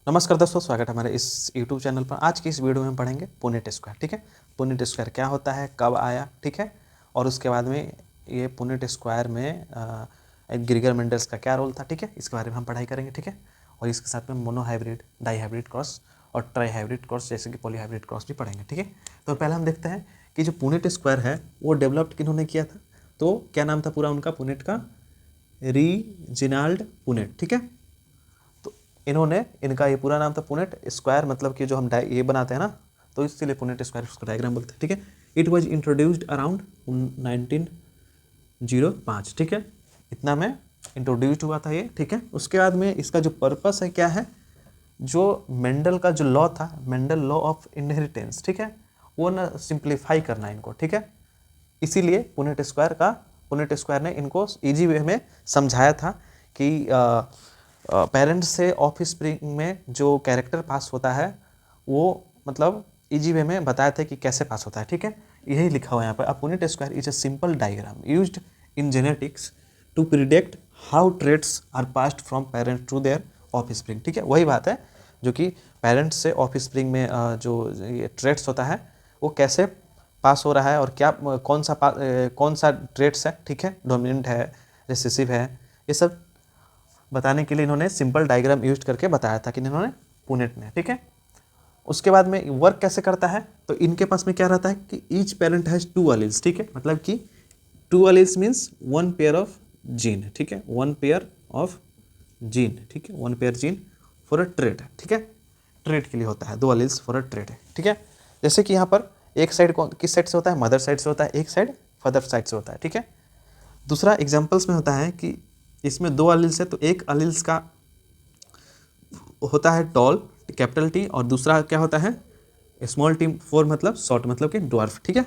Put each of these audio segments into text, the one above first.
नमस्कार दोस्तों, स्वागत है हमारे इस YouTube चैनल पर। आज की इस वीडियो में हम पढ़ेंगे पुनेट स्क्वायर। ठीक है, पुनेट स्क्वायर क्या होता है, कब आया, ठीक है, और उसके बाद में ये पुनेट स्क्वायर में ग्रीगर मेंडल्स का क्या रोल था, ठीक है, इसके बारे में हम पढ़ाई करेंगे। ठीक है, और इसके साथ में monohybrid, dihybrid cross और ट्राई हाइब्रिड क्रॉस जैसे कि पॉली हाइब्रिड क्रॉस भी पढ़ेंगे। ठीक है, तो पहले हम देखते हैं कि जो पुनेट स्क्वायर है वो डेवलप्ड किन्होंने किया था। तो क्या नाम था पूरा उनका पुनेट का? रीजिनाल्ड पुनेट। ठीक है, इनका ये पूरा नाम था पुनेट स्क्वायर, मतलब कि जो हम ये बनाते हैं ना, तो इसलिए पुनेट स्क्वायर उसका डायग्राम बोलते हैं। ठीक है, इट वाज इंट्रोड्यूस्ड अराउंड 1905। ठीक है, इतना में इंट्रोड्यूस्ड हुआ था ये। ठीक है, उसके बाद में इसका जो पर्पस है क्या है, जो मेंडल का जो लॉ था, मेंडल लॉ ऑफ इनहेरिटेंस, ठीक है, वो ना सिंप्लीफाई करना इनको। ठीक है, इसीलिए पुनेट स्क्वायर ने इनको इजी वे में समझाया था कि पेरेंट्स से ऑफ स्प्रिंग में जो कैरेक्टर पास होता है वो मतलब इजी वे में बताया था कि कैसे पास होता है। ठीक है, यही लिखा हुआ है यहाँ पर। A Punnett square is a simple diagram used in genetics to predict how traits are passed from parents to their offspring. ठीक है, वही बात है जो कि पेरेंट्स से ऑफ स्प्रिंग में जो ये ट्रेट्स होता है वो कैसे पास हो रहा है और क्या कौन सा ट्रेट्स है, ठीक है, डोमिनेंट है, रिसेसिव है, ये सब बताने के लिए इन्होंने सिंपल डायग्राम यूज करके बताया था कि इन्होंने पुनेट ने। ठीक है, उसके बाद में वर्क कैसे करता है, तो इनके पास में क्या रहता है कि ईच पेरेंट हैज 2 अलील्स। ठीक है, मतलब कि 2 alleles means 1 pair of gene. ठीक है, 1 पेयर ऑफ जीन। ठीक है, 1 pair gene for a trait. ठीक है, ट्रेट के लिए होता है 2 अलील्स फॉर अ ट्रेट। ठीक है, जैसे कि यहाँ पर एक साइड किस साइड से होता है, मदर साइड से होता है, एक साइड फादर साइड से होता है। ठीक है, दूसरा एग्जाम्पल्स में होता है कि इसमें 2 अलील्स है तो एक अलील्स का होता है टॉल, कैपिटल टी, और दूसरा क्या होता है स्मॉल टी, 4 मतलब शॉर्ट, मतलब कि ड्वार्फ। ठीक है,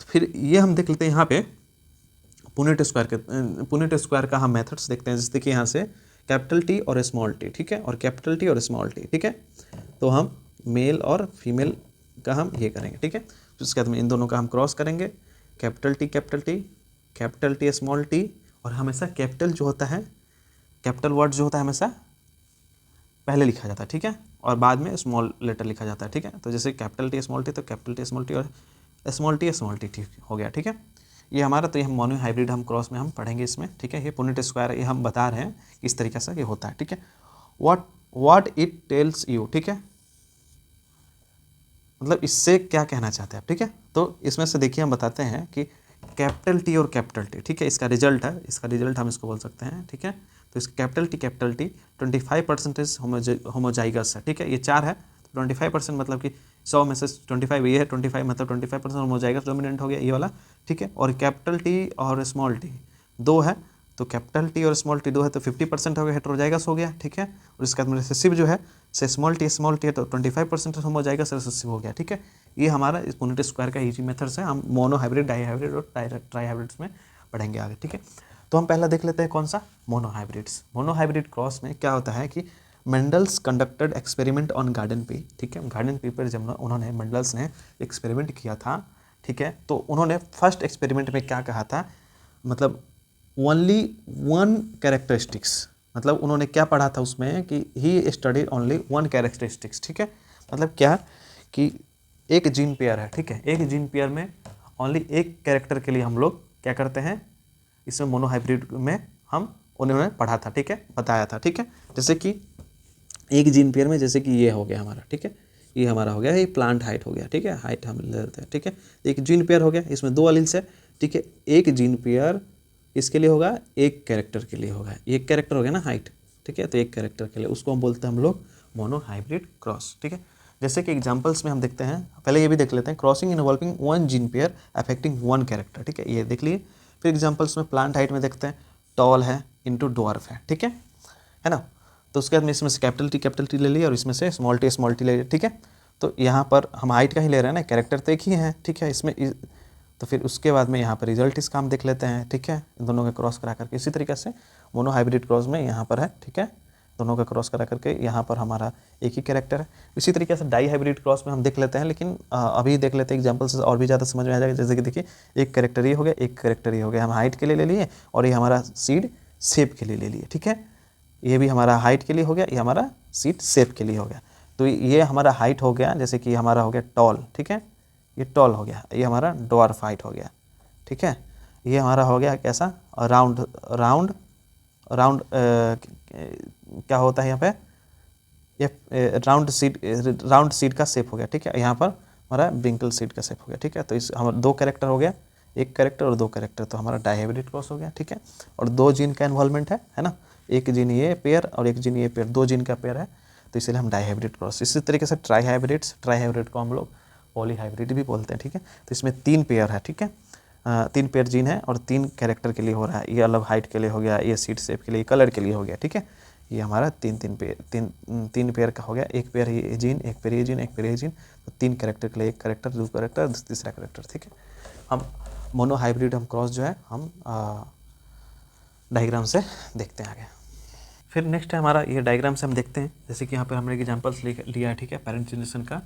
फिर ये हम देख लेते हैं यहाँ पे पुनेट स्क्वायर का हम मेथड्स देखते हैं। जैसे कि यहाँ से कैपिटल टी और स्मॉल टी, ठीक है, और कैपिटल टी और स्मॉल टी। ठीक है, तो हम मेल और फीमेल का हम ये करेंगे। ठीक है, तो उसके बाद में इन दोनों का हम क्रॉस करेंगे, कैपिटल टी स्मॉल टी, और हमेशा कैपिटल जो होता है, कैपिटल वर्ड जो होता है हमेशा पहले लिखा जाता है। ठीक है, और बाद में स्मॉल लेटर लिखा जाता है। ठीक है, तो जैसे कैपिटल टी स्मॉल टी, तो कैपिटल टी स्मॉल टी और स्मॉल टी ठीक हो गया। ठीक है, ये हमारा, तो ये हम मोनो हाइब्रिड हम क्रॉस में हम पढ़ेंगे इसमें। ठीक है, ये पुनेट स्क्वायर ये हम बता रहे हैं इस तरीके से ये होता है। ठीक है, व्हाट इट टेल्स यू, ठीक है, मतलब इससे क्या कहना चाहते हैं आप। ठीक है, तो इसमें से देखिए हम बताते हैं कि कैपिटल टी और कैपिटल टी, ठीक है, इसका रिजल्ट है, इसका रिजल्ट हम इसको बोल सकते हैं। ठीक है, तो इसका कैपिटल टी 25% होमोजाइगस है। ठीक है, ये 4 है, 25% मतलब कि 100 में से 25 ये है, 25 मतलब 25% होमोजाइगस डोमिनेंट हो गया ये वाला। ठीक है, और कैपिटल टी और स्मॉल टी 2 है, तो कैपिटल टी और स्मॉल टी 2 है तो 50% हो गया, हेटेरोजाइगस हो गया। ठीक है, और इसके बाद में रिसेसिव जो है से स्मॉल टी है तो 25% होमोजाइगस रिसेसिव हो गया। ठीक है, ये हमारा इस पुनेट स्क्वायर का इजी मेथड्स है। हम मोनो हाइब्रिड, डाई हाइब्रिड और ट्राई हाइब्रिड्स में पढ़ेंगे आगे। ठीक है, तो हम पहला देख लेते हैं कौन सा, mono hybrids. Mono hybrid cross में क्या होता है कि Mendel's conducted experiment on garden pea. ठीक है, गार्डन पी पर जब उन्होंने मेंडल्स ने एक्सपेरिमेंट किया था, ठीक है, तो उन्होंने फर्स्ट एक्सपेरिमेंट में क्या कहा था, मतलब ओनली 1 कैरेक्टरिस्टिक्स, मतलब उन्होंने क्या पढ़ा था उसमें कि ही स्टडीड ओनली 1 कैरेक्टरिस्टिक्स। ठीक है, मतलब क्या कि एक जीन पेयर है, ठीक है, एक जीन पेयर में ओनली एक कैरेक्टर के लिए हम लोग क्या करते हैं, इसमें मोनो हाइब्रिड में हम उन्होंने पढ़ा था। ठीक है, बताया था। ठीक है, जैसे कि एक जीन पेयर में, जैसे कि ये हो गया हमारा, ठीक है, ये हमारा हो गया, ये प्लांट हाइट हो गया। ठीक है, हाइट हम ले लेते हैं। ठीक है, एक जीन पेयर हो गया, इसमें 2 अलील्स है। ठीक है, एक जीन पेयर इसके लिए होगा, एक कैरेक्टर के लिए होगा, एक कैरेक्टर हो गया ना हाइट। ठीक है, तो एक कैरेक्टर के लिए उसको हम बोलते हैं हम लोग मोनो हाइब्रिड क्रॉस। ठीक है, जैसे कि एग्जांपल्स में हम देखते हैं, पहले ये भी देख लेते हैं, crossing involving 1 gene pair affecting 1 character. ठीक है, ये देख लिए। फिर एग्जांपल्स में प्लांट हाइट में देखते हैं, टॉल है इंटू ड्वार्फ है। ठीक है ना, तो उसके बाद में इसमें से कैपिटल टी ले लिया और इसमें से स्मॉल टी ले लिया। ठीक है, तो यहाँ पर हम हाइट का ही ले रहे हैं ना, कैरेक्टर तो एक ही है। ठीक है, इसमें तो फिर उसके बाद में यहाँ पर रिजल्ट इसका हम देख लेते हैं। ठीक है, दोनों का क्रॉस करा करके इसी तरीके से मोनो हाइब्रिड क्रॉस में यहाँ पर है। ठीक है, दोनों का क्रॉस करा करके यहाँ पर हमारा एक ही कैरेक्टर है। इसी तरीके से डाई हाइब्रिड क्रॉस में हम देख लेते हैं, लेकिन अभी देख लेते हैं एग्जाम्पल से और भी ज़्यादा समझ में आ जाएगा। जैसे कि देखिए, एक कैरेक्टर ये हो गया, एक कैरेक्टर ये हो गया, हम हाइट के लिए ले लिए और ये हमारा सीड शेप के लिए ले लिए। ठीक है, ये भी हमारा हाइट के लिए हो गया, ये हमारा सीट शेप के लिए हो गया। तो ये हमारा हाइट हो गया, जैसे कि हमारा हो गया टॉल, ठीक है, ये टॉल हो गया, ये हमारा ड्वार्फ हाइट हो गया, ठीक है। ये हमारा हो गया कैसा, राउंड राउंड राउंड क्या होता है यहाँ पे, ये राउंड सीट का शेप हो गया, ठीक है। यहाँ पर हमारा ब्रिंकल सीट का शेप हो गया, ठीक है। तो इस हमारा 2 कैरेक्टर हो गया, एक कैरेक्टर और 2 कैरेक्टर, तो हमारा डायहाइब्रिड क्रॉस हो गया, ठीक है। और 2 जीन का इन्वॉल्वमेंट है ना, एक जीन ये पेयर और एक जीन ये पेयर, 2 जीन का पेयर है, तो इसलिए हम डायहाइब्रिड क्रॉस। इसी तरीके से ट्राईहाइब्रिड को हम लोग पॉलीहाइब्रिड भी बोलते हैं, ठीक है। तो इसमें 3 पेयर है, ठीक है, 3 पेयर जीन है और 3 कैरेक्टर के लिए हो रहा है। ये अलग हाइट के लिए हो गया, ये सीट शेप के लिए, कलर के लिए हो गया, ठीक है। ये हमारा तीन पेयर का हो गया, एक पेयर ये जीन, एक पेयर ये जीन, एक पेयर ये जीन, तो 3 कैरेक्टर के लिए, एक कैरेक्टर, 2 कैरेक्टर, तीसरा कैरेक्टर, ठीक है। हम मोनोहाइब्रिड हम क्रॉस जो है हम डायग्राम से देखते हैं आगे। फिर नेक्स्ट है हमारा ये डायग्राम से हम देखते हैं, जैसे कि यहाँ पर हमने एग्जांपल्स लिया है, ठीक है, पेरेंट जनरेशन का,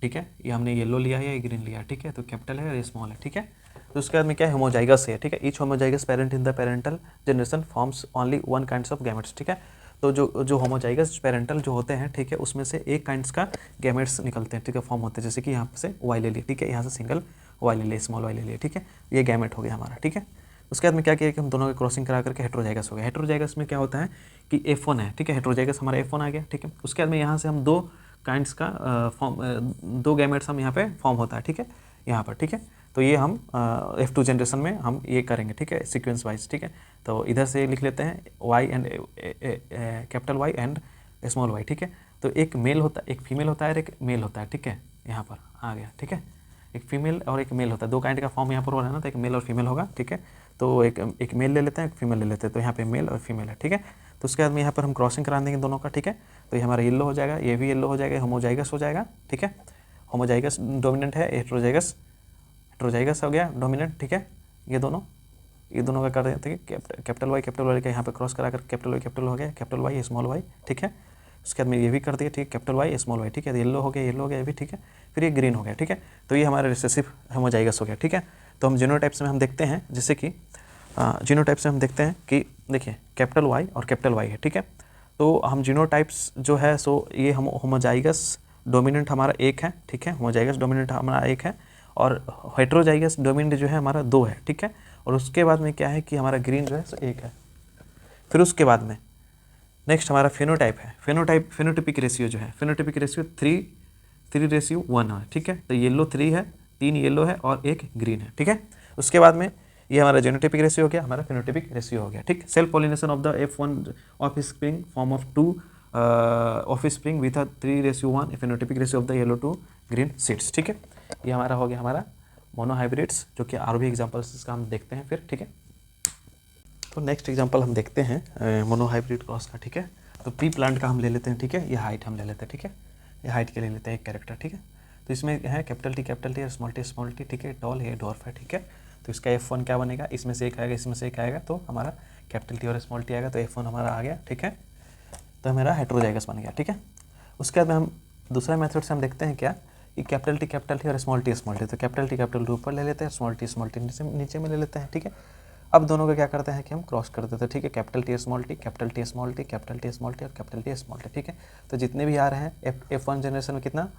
ठीक है। ये हमने येलो लिया है, ये ग्रीन लिया है, ठीक है। तो कैपिटल है और ये स्मॉल है, ठीक है। तो उसके बाद में क्या है, होमोजाइगस है, ठीक है। Each homozygous parent in the parental generation forms only 1 kinds of gametes, ठीक है। तो जो होमोजाइगस पेरेंटल जो होते हैं, ठीक है, उसमें से एक काइंड्स का गैमेट्स निकलते हैं, ठीक है, फॉर्म होते हैं। जैसे कि यहाँ से वाई ले लिए, ठीक है, यहाँ से सिंगल वाई ले लिए, स्मॉल वाई ले लिए, ठीक है। ये गैमेट हो गया हमारा, ठीक है। उसके बाद में क्या किया कि हम दोनों की क्रॉसिंग करा करके हेट्रोजाइगस हो गया। हेट्रोजाइगस में क्या होता है कि F1 है, ठीक है, हेट्रोजाइगस हमारा F1 आ गया, ठीक है। उसके बाद में यहाँ से हम 2 काइंड्स का फॉर्म, 2 गैमेट्स हम यहाँ पे फॉर्म होता है, ठीक है, यहाँ पर, ठीक है। तो ये हम F2 जनरेशन में हम ये करेंगे, ठीक है, सीक्वेंस वाइज, ठीक है। तो इधर से लिख लेते हैं Y and capital Y and small Y, ठीक है। तो एक मेल होता है, एक फीमेल होता है और एक मेल होता है, ठीक है, यहाँ पर आ गया, ठीक है। एक फीमेल और एक मेल होता है, 2 काइंड का फॉर्म यहाँ पर हो रहा है ना, तो एक मेल और फीमेल होगा, ठीक है। तो एक मेल ले लेते हैं, एक फीमेल ले लेते हैं, तो यहाँ पे मेल और फीमेल है, ठीक है। तो उसके बाद में यहाँ पर हम क्रॉसिंग करा देंगे दोनों का, ठीक है। तो ये हमारा येलो हो जाएगा, ये भी येलो हो जाएगा, होमोजाइगस हो जाएगा, ठीक है। होमोजाइगस डोमिनेंट है, हेट्रोजाइगस हो गया डोमिनेंट, ठीक है। ये दोनों का कर देते हैं, कैपिटल वाई का यहाँ पे क्रॉस करा कर कैपिटल हो गया, कैपिटल वाई स्मॉल वाई, ठीक है। उसके बाद में ये भी कर दिया, ठीक है, कैपिटल वाई स्मॉल वाई, ठीक है। येलो हो गया ये भी, ठीक है। फिर ये ग्रीन हो गया, ठीक है। तो ये हमारा रिसेसिव होमोजाइगस हो गया, ठीक है। तो हम जीनोटाइप्स में हम देखते हैं, जैसे कि जीनोटाइप्स में हम देखते हैं कि देखिए कैपिटल वाई और कैपिटल वाई है, ठीक है। तो हम जीनोटाइप्स जो है सो ये हम होमोजाइगस डोमिनेंट हमारा 1 है, ठीक है, होमोजाइगस डोमिनेंट हमारा 1 है और हेट्रोजाइगस डोमिनेंट जो है हमारा 2 है, ठीक है। और उसके बाद में क्या है कि हमारा ग्रीन जो है सो 1 है। फिर उसके बाद में नेक्स्ट हमारा फेनोटाइप है, फेनोटिपिक रेशियो जो है, फेनोटिपिक रेशियो 3:1 है, ठीक है। तो येलो 3 है, 3 येलो है और 1 ग्रीन है, ठीक है। उसके बाद में ये हमारा जेनोटिपिक रेशियो हो गया, हमारा फेनोटिपिक रेशियो हो गया, ठीक। Self pollination of the F1 offspring form of 2 offspring with 3:1 phenotypic ratio of the yellow to green seeds, ठीक है। ये हमारा हो गया हमारा मोनोहाइब्रिड्स, जो कि और भी एग्जाम्पल्स इसका हम देखते हैं फिर, ठीक है। तो नेक्स्ट एग्जांपल हम देखते हैं मोनोहाइब्रिड क्रॉस का, ठीक है। तो पी प्लांट का हम ले लेते हैं, ठीक है। ये हाइट हम ले लेते हैं, ठीक है, ये हाइट के ले लेते हैं एक कैरेक्टर, ठीक है। तो इसमें है कैपिटल टी और स्मॉल टी, ठीक है। टॉल है, डॉर्फ है, ठीक है। तो इसका F1 क्या बनेगा, इसमें से एक आएगा, इसमें से एक आएगा, तो हमारा कैपिटल टी और स्मॉल टी आएगा, तो F1 हमारा आ गया, ठीक है। तो मेरा हेट्रोजाइगस बन गया, ठीक है। उसके बाद में हम दूसरा मेथड से हम देखते हैं क्या कि कैपिटल टी और स्मॉल टी, तो कैपिटल टी ऊपर ले लेते हैं, स्मॉल टी नीचे में ले लेते हैं, ठीक है। अब दोनों का क्या करते हैं कि हम क्रॉस कर देते हैं, ठीक है। Capital T small T, capital T small T, capital T small T और कैपिटल टी स्मॉल टी, ठीक है। तो जितने भी आ रहे हैं F1 जनरेशन में कितना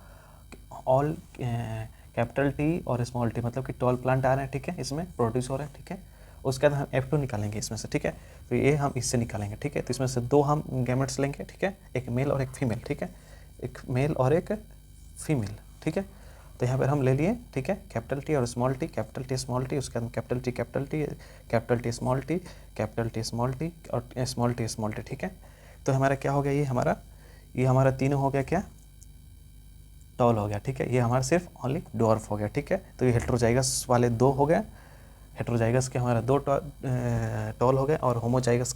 ऑल कैपिटल टी और स्मॉल टी, मतलब कि 12 प्लांट आ रहे हैं, ठीक है, इसमें प्रोड्यूस हो रहे हैं, ठीक है। उसके बाद हम F2 निकालेंगे इसमें से, ठीक है। तो ये हम इससे निकालेंगे, ठीक है। तो इसमें से 2 हम गैमेट्स लेंगे, ठीक है, एक मेल और एक फीमेल, ठीक है, एक मेल और एक फीमेल, ठीक है। तो यहाँ पर हम ले लिए, ठीक है, कैपिटल टी और small T, capital T small T, उसके बाद capital T capital T small T, capital T small T और स्मॉल टी, ठीक है। तो हमारा क्या हो गया, ये हमारा तीनों हो गया क्या, टॉल हो गया, ठीक है। ये हमारा सिर्फ ओनली डॉर्फ हो गया, ठीक है। तो ये हेट्रोजाइगस वाले 2 हो गए, हेट्रोजाइगस के हमारा 2 टॉल हो गए और होमोजाइगस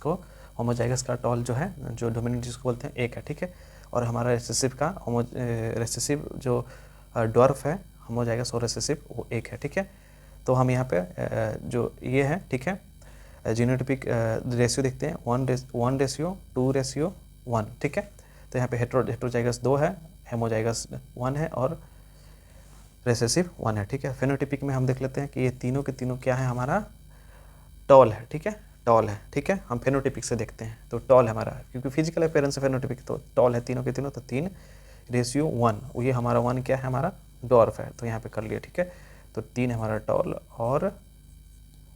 का टॉल जो है, जो डोमिनेंट जिसको बोलते हैं 1 है, ठीक है। और हमारा रेसेसिव जो डॉर्फ है, होमोजाइगस और रेसेसिव, वो 1 है, ठीक है। तो हम यहाँ पे जो ये है, ठीक है, जीनोटिपिक रेशियो देखते हैं 1:2:1, ठीक है। तो यहाँ पे हेट्रोजाइगस 2 है, होमोजाइगस 1 है और रेसेसिव 1 है, ठीक है। फेनोटिपिक में हम देख लेते हैं कि ये तीनों के तीनों क्या है, हमारा टॉल है, ठीक है। टॉल है, ठीक है। हम फेनोटिपिक से देखते हैं तो टॉल है हमारा, क्योंकि फिजिकल अपीयरेंस से फेनोटिपिक तो टॉल है तीनों के तीनों, तो 3:1, ये हमारा 1 क्या है, हमारा डॉर्फ है, तो यहाँ पे कर लिया, ठीक है। तो 3 हमारा टॉल और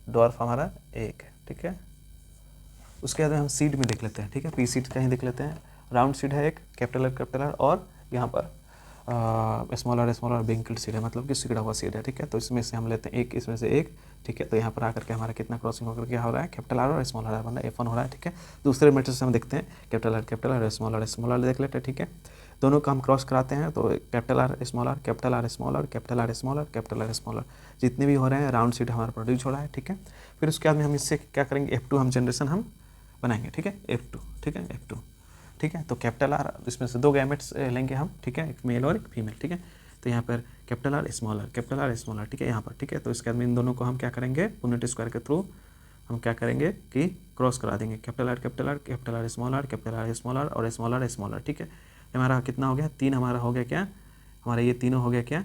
डॉर्फ हमारा 1 है, ठीक है। उसके बाद में हम सीड में देख लेते हैं, ठीक है। पी सीड कहीं देख लेते हैं, राउंड सीड है एक, कैपिटल आर, और यहाँ पर स्मॉलर बिंकल्ड सीड है, मतलब कि सिकुड़ा हुआ सीड है, ठीक है। तो इसमें से हम लेते हैं एक, इसमें से एक, ठीक है। तो यहाँ पर आकर के हमारा कितना क्रॉसिंग होकर क्या हो रहा है, कैपिटल आर और स्मॉल आर बन रहा है, F1 हो रहा है, ठीक है। दूसरे मैट्रिक्स से हम देखते हैं कैपिटल आर स्मॉल आर देख लेते हैं, ठीक है। दोनों का हम क्रॉस कराते हैं तो capital R small R, capital R small R, capital R small R, capital R small R, जितने भी हो रहे हैं राउंड सीड हमारा प्रोड्यूस हो रहा है, ठीक है। फिर उसके बाद में हम इससे क्या करेंगे, F2 हम जनरेशन हम बनाएंगे, ठीक है, F2, ठीक है, F2, ठीक है। तो कैपिटल आर, इसमें से 2 गैमेट्स लेंगे हम, ठीक है, एक मेल और एक फीमेल, ठीक है। तो यहाँ पर कैपिटल आर स्मॉल आर, ठीक है, यहाँ पर, ठीक है। तो इसके बाद में इन दोनों को हम क्या करेंगे, पुनेट स्क्वायर के थ्रू हम क्या करेंगे कि क्रॉस करा देंगे, capital R capital R, capital R small R, capital R small R और स्मॉल आर, ठीक है। हमारा कितना हो गया, 3 हमारा हो गया क्या, हमारा ये तीनों हो गया क्या,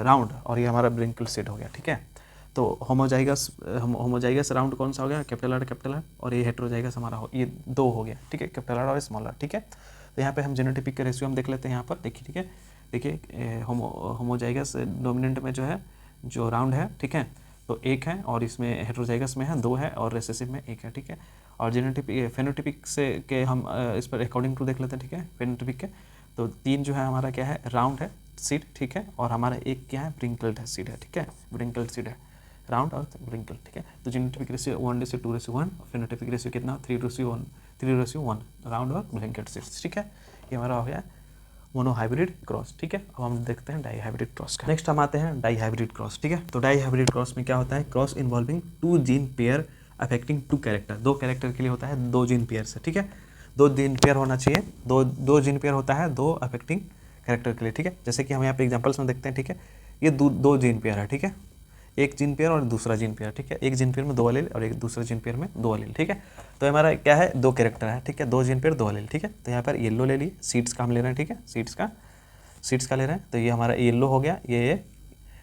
राउंड, और ये हमारा ब्रिंकल सेट हो गया, ठीक है। तो होमोजाइगस राउंड कौन सा हो गया, कैपिटल आर, और ये हेटेरोजाइगस हमारा ये 2 हो गया, ठीक है, कैपिटल आर और स्मॉल आर, ठीक है। तो यहाँ पे हम जेनोटाइपिक का रेशियो हम देख लेते हैं, यहाँ पर देखिए, ठीक है। देखिए होमोजाइगस डोमिनेंट में जो है, जो राउंड है, ठीक है, तो 1 है, और इसमें हेटेरोजाइगस में है 2 है, और रिसेसिव में 1 है, ठीक है। और फेनोटिपिक से के हम इस पर अकॉर्डिंग टू देख लेते हैं, ठीक है। फेनोटिपिक के तो 3 जो है हमारा क्या है, राउंड है सीड, ठीक है, और हमारा 1 क्या है, ब्रिंकल्ड है सीड है, ठीक है, ब्रिंकल्ड सीड है, राउंड और ब्रिंकल, ठीक है। तो जेनोटाइपिक रेशियो 1:2:1, फेनोटाइपिक रेशियो कितना 3:1, राउंड और ब्रिंकल्ड सीड्स, ठीक है। ये हमारा हो गया मोनोहाइब्रिड क्रॉस, ठीक है। अब हम देखते हैं डाई हाइब्रिड क्रॉस का। नेक्स्ट हम आते हैं डाई हाइब्रिड क्रॉस, ठीक है। तो डाई हाइब्रिड क्रॉस में क्या होता है, cross involving 2 gene pair affecting 2 character, 2 character के लिए होता है 2 जीन पेयर से, ठीक है। 2 जीन पेयर होना चाहिए, 2 जीन पेयर होता है 2 अफेक्टिंग कैरेक्टर के लिए, ठीक है। जैसे कि हम यहाँ पे एग्जांपल्स में देखते हैं, ठीक है। ये 2 जीन पेयर है, ठीक है, एक जीन पेयर और दूसरा जीन पेयर, ठीक है। एक जीन पेयर में 2 एलील और एक दूसरे जीन पेयर में 2 एलील, ठीक है। तो हमारा क्या है, 2 कैरेक्टर है, ठीक है, 2 जीन पेयर 2 एलील, ठीक है। तो यहाँ पर येलो ले लिए, सीड्स का हम ले रहे हैं, ठीक है, सीड्स का ले रहे हैं। तो ये हमारा येलो हो गया, ये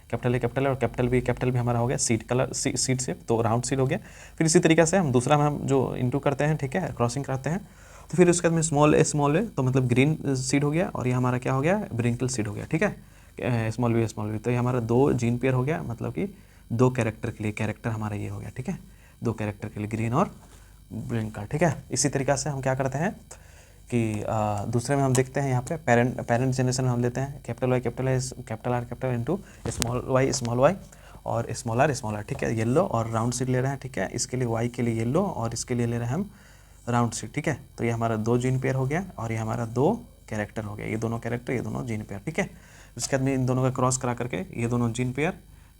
कैपिटल है और कैपिटल भी हमारा हो गया सीड कलर, सीड से, तो राउंड सीड हो गया। फिर इसी तरीके से हम दूसरा में हम जो इंटू करते हैं, ठीक है, क्रॉसिंग करते हैं, तो फिर उसके बाद में स्मॉल ए तो मतलब ग्रीन सीड हो गया, और ये हमारा क्या हो गया, ब्रिंकल सीड हो गया, ठीक है, स्मॉल बी। तो ये हमारा 2 जीन पेयर हो गया, मतलब कि 2 कैरेक्टर के लिए, कैरेक्टर हमारा ये हो गया, ठीक है, 2 कैरेक्टर के लिए ग्रीन और ब्रिंकल, ठीक है। इसी तरीक़ा से हम क्या करते हैं कि दूसरे में हम देखते हैं, यहाँ पे पेरेंट जनरेशन में हम लेते हैं capital R into small Y और स्मॉल आर, ठीक है, येलो और राउंड सीड ले रहे हैं, ठीक है। इसके लिए वाई के लिए येलो और इसके लिए ले रहे हैं हम राउंड सीड, ठीक है। तो ये हमारा 2 जीन पेयर हो गया, और ये हमारा 2 कैरेक्टर हो गया, ये दोनों कैरेक्टर, ये दोनों जीन पेयर, ठीक है। उसके बाद में इन दोनों का क्रॉस करा करके ये दोनों जीन पेयर,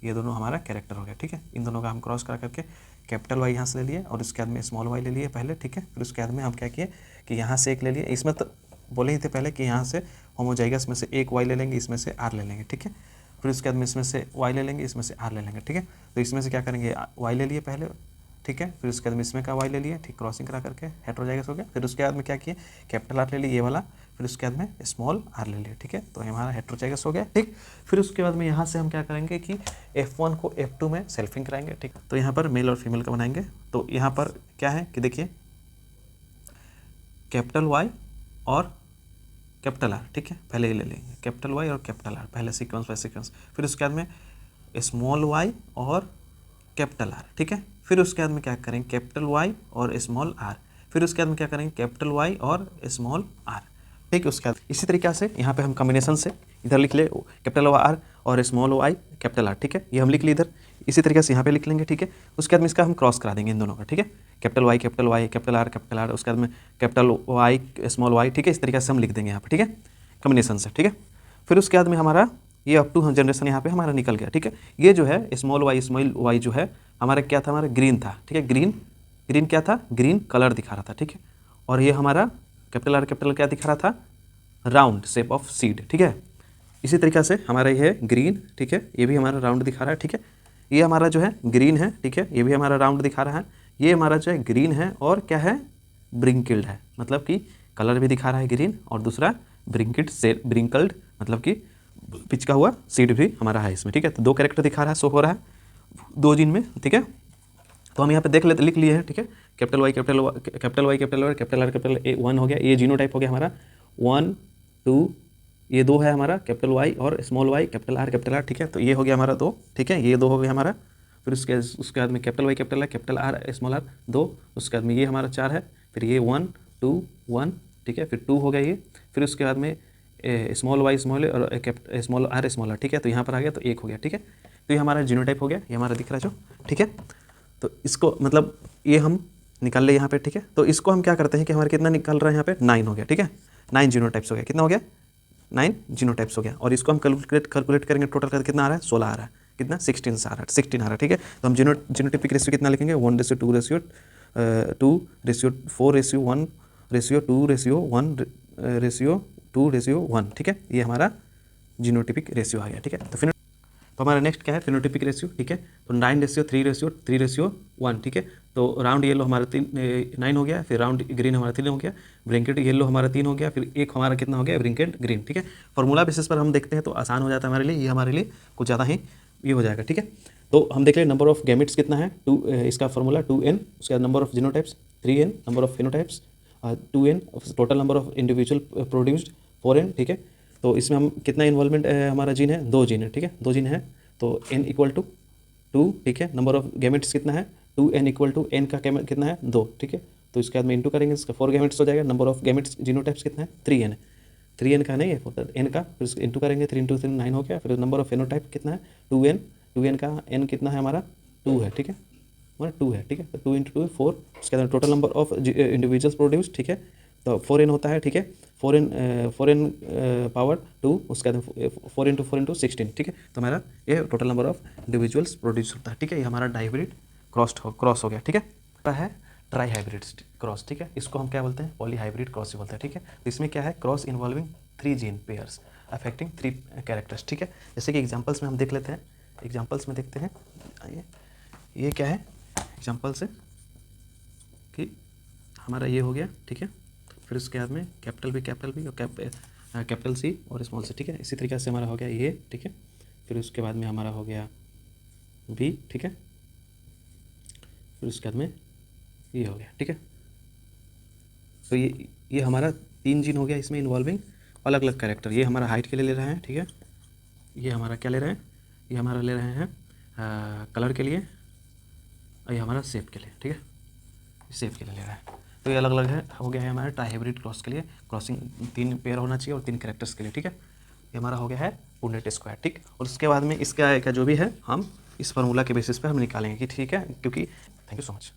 ये दोनों हमारा कैरेक्टर हो गया, ठीक है। इन दोनों का हम क्रॉस करा करके कैपिटल वाई यहाँ से ले लिए, और उसके बाद में स्मॉल वाई ले लिए पहले, ठीक है। फिर उसके बाद में हम क्या किए कि यहाँ से एक ले लिए, इसमें तो बोले ही थे पहले कि यहाँ से होमोजाइगस में से एक वाई ले लेंगे, इसमें से आर ले लेंगे, ठीक है। फिर उसके बाद में इसमें से वाई ले लेंगे, इसमें से आर ले लेंगे, ठीक है। तो इसमें से क्या करेंगे, वाई ले लिए पहले, ठीक है। फिर उसके बाद में इसमें का वाई ले लिए, ठीक, क्रॉसिंग करा करके हेटेरोजाइगस हो गया। फिर उसके बाद में क्या किए, कैपिटल आर ले लिए ये वाला, फिर उसके बाद में स्मॉल आर ले लिए, ठीक है। तो हमारा हेटेरोजाइगस हो गया, ठीक। फिर उसके बाद में यहाँ से हम क्या करेंगे कि F1 को F2 में सेल्फिंग कराएंगे, ठीक। तो यहाँ पर मेल और फीमेल का बनाएंगे। तो यहाँ पर क्या है कि देखिए कैपिटल वाई और कैपिटल आर, ठीक है, पहले ये ले लेंगे कैपिटल वाई और कैपिटल आर, पहले सीक्वेंस बाय सीक्वेंस। फिर उसके बाद में स्मॉल वाई और कैपिटल आर, ठीक है। फिर उसके बाद में क्या करेंगे, कैपिटल वाई और स्मॉल आर। फिर उसके बाद में क्या करेंगे, कैपिटल वाई और स्मॉल आर, ठीक है। उसके बाद इसी तरीके से यहाँ पे हम कॉम्बिनेशन से इधर लिख ले कैपिटल आर और स्मॉल वाई कैपिटल आर, ठीक है, ये हम लिख ली इधर। इसी तरीके से यहाँ पे लिख लेंगे, ठीक है। उसके बाद में इसका हम क्रॉस करा देंगे इन दोनों का, ठीक है, कैपिटल वाई कैपिटल आर, उसके बाद में कैपिटल वाई स्मॉल वाई, ठीक है। इस तरीके से हम लिख देंगे यहाँ पर, ठीक है, कॉम्बिनेशन से, ठीक है। फिर उसके बाद में हमारा ये अप टू जनरेशन यहाँ पे हमारा निकल गया, ठीक है। ये जो है स्मॉल वाई जो है हमारा क्या था, हमारा ग्रीन था, ठीक है, ग्रीन क्या था, ग्रीन कलर दिखा रहा था, ठीक है। और ये हमारा कैपिटल आर क्या दिखा रहा था, राउंड शेप ऑफ सीड, ठीक है। इसी तरीक़े से हमारा ये है ग्रीन, ठीक है, ये भी हमारा राउंड दिखा रहा है, ठीक है। ये हमारा जो है ग्रीन है, ठीक है, ये भी हमारा राउंड दिखा रहा है। ये हमारा जो है ग्रीन है और क्या है, ब्रिंकल्ड है, मतलब कि कलर भी दिखा रहा है ग्रीन, और दूसरा ब्रिंकल्ड मतलब कि पिचका हुआ सीड भी हमारा है इसमें, ठीक है। तो 2 कैरेक्टर दिखा रहा है, शो हो रहा है 2 जीन में, ठीक है। तो हम यहाँ पे देख लेते, लिख लिए हैं, ठीक है। Capital Y capital Y capital Y capital R capital A 1 हो गया, ये जीनोटाइप हो गया हमारा 1 2, ये 2 है हमारा कैपिटल वाई और स्मॉल वाई कैपिटल आर, ठीक है। तो ये हो गया हमारा 2, ठीक है, ये 2 हो गया हमारा। फिर उसके बाद में capital Y capital R small R 2, उसके बाद में ये हमारा 4 है, फिर ये 1 2 1, ठीक है, फिर 2 हो गया ये, फिर उसके बाद में स्मॉल वाई स्मॉल और स्मॉल आर, ठीक है। तो यहाँ पर आ गया तो 1 हो गया, ठीक है। तो ये हमारा जीनोटाइप हो गया, ये हमारा दिख रहा है जो, ठीक है। तो इसको मतलब ये हम निकाल ले यहाँ पे, ठीक है। तो इसको हम क्या करते हैं कि हमारे कितना निकल रहा है यहाँ पे 9 हो गया, ठीक है। 9 जीनोटाइप्स हो गया, कितना हो गया 9 जीनोटाइप्स हो गया। और इसको हम कैलकुलेट करेंगे टोटल कर कितना आ रहा है 16 आ रहा है, कितना 16 आ रहा है, ठीक है। तो हम जीनोटाइपिक रेशियो कितना लिखेंगे 1:2 ratio 2 ratio 4 ratio 1 ratio 2 ratio 1 ratio 2 ratio 1, ठीक है। ये हमारा जीनोटाइपिक रेशियो आ गया, ठीक है। तो हमारा नेक्स्ट क्या है फिनोटाइपिक रेशियो, ठीक है। तो 9:3:3:1, ठीक है। तो राउंड येलो हमारा 9 हो गया, फिर राउंड ग्रीन हमारा 3 हो गया, ब्रिंकेड येलो हमारा 3 हो गया, फिर एक हमारा कितना हो गया ब्रिंकेड ग्रीन, ठीक है। फॉर्मूला बेसिस पर हम देखते हैं तो आसान हो जाता है हमारे लिए, ये हमारे लिए कुछ ज़्यादा ही ये हो जाएगा, ठीक है। तो हम देख लें नंबर ऑफ गैमेट्स कितना है 2, इसका फॉर्मूला 2n, उसके बाद number of genotypes 3n, number of phenotypes 2n, total number of individual produced 4n, ठीक है। तो इसमें हम कितना इन्वॉल्वमेंट हमारा जीन है 2 जीन है, ठीक है, 2 जीन है। तो n इक्वल टू 2, ठीक है। नंबर ऑफ गैमेट्स कितना है 2n इक्वल टू n का कितना है 2, ठीक है। तो इसके बाद में इंटू करेंगे, इसका 4 गैमेट्स हो जाएगा। नंबर ऑफ गैमेट्स जीनोटाइप्स कितना है 3n है, 3n का नहीं है n का, फिर इंटू करेंगे 3 × 3 9 हो गया। फिर नंबर ऑफ फेनोटाइप कितना है 2n का n कितना है हमारा 2 है, ठीक है, हमारा 2 है, ठीक है। तो 2 × 2 4, उसके बाद total number of individuals produce, ठीक है। तो 4n होता है, ठीक है, 4n पावर 2, उसके बाद 4 × 4 × 16, ठीक है। तो हमारा ये total number of individuals produce होता है, ठीक है। ये हमारा डाइहाइब्रिड क्रॉस हो गया, ठीक है। है ट्राई हाइब्रिड क्रॉस, ठीक है। इसको हम क्या बोलते हैं पॉलीहाइब्रिड क्रॉस बोलते हैं, ठीक है। तो इसमें क्या है cross involving 3 gene pairs affecting 3 characters, ठीक है। जैसे कि एग्जांपल्स में हम देख लेते हैं, एग्जांपल्स में देखते हैं, आइए ये क्या है एग्जांपल से कि हमारा ये हो गया, ठीक है। फिर उसके बाद में कैपिटल बी और कैपिटल सी और स्मॉल सी, ठीक है। इसी तरीके से हमारा हो गया ये, ठीक है। फिर उसके बाद में हमारा हो गया बी, ठीक है। फिर उसके बाद में ये हो गया, ठीक है। तो ये हमारा 3 जीन हो गया इसमें इन्वॉल्विंग अलग अलग कैरेक्टर। ये हमारा हाइट के लिए ले रहे हैं, ठीक है। ये हमारा क्या ले रहे हैं, ये हमारा ले रहे हैं कलर के लिए, और ये हमारा शेप के लिए, ठीक है, शेप के लिए ले रहा है। तो ये अलग अलग है, हो गया है हमारा ट्राइहाइब्रिड क्रॉस के लिए, क्रॉसिंग 3 पेयर होना चाहिए और 3 कैरेक्टर्स के लिए, ठीक है। ये हमारा हो गया है पुनेट स्क्वायर, ठीक। और उसके बाद में इसका जो भी है हम इस फार्मूला के बेसिस पर हम निकालेंगे कि ठीक है, क्योंकि थैंक यू सो मच।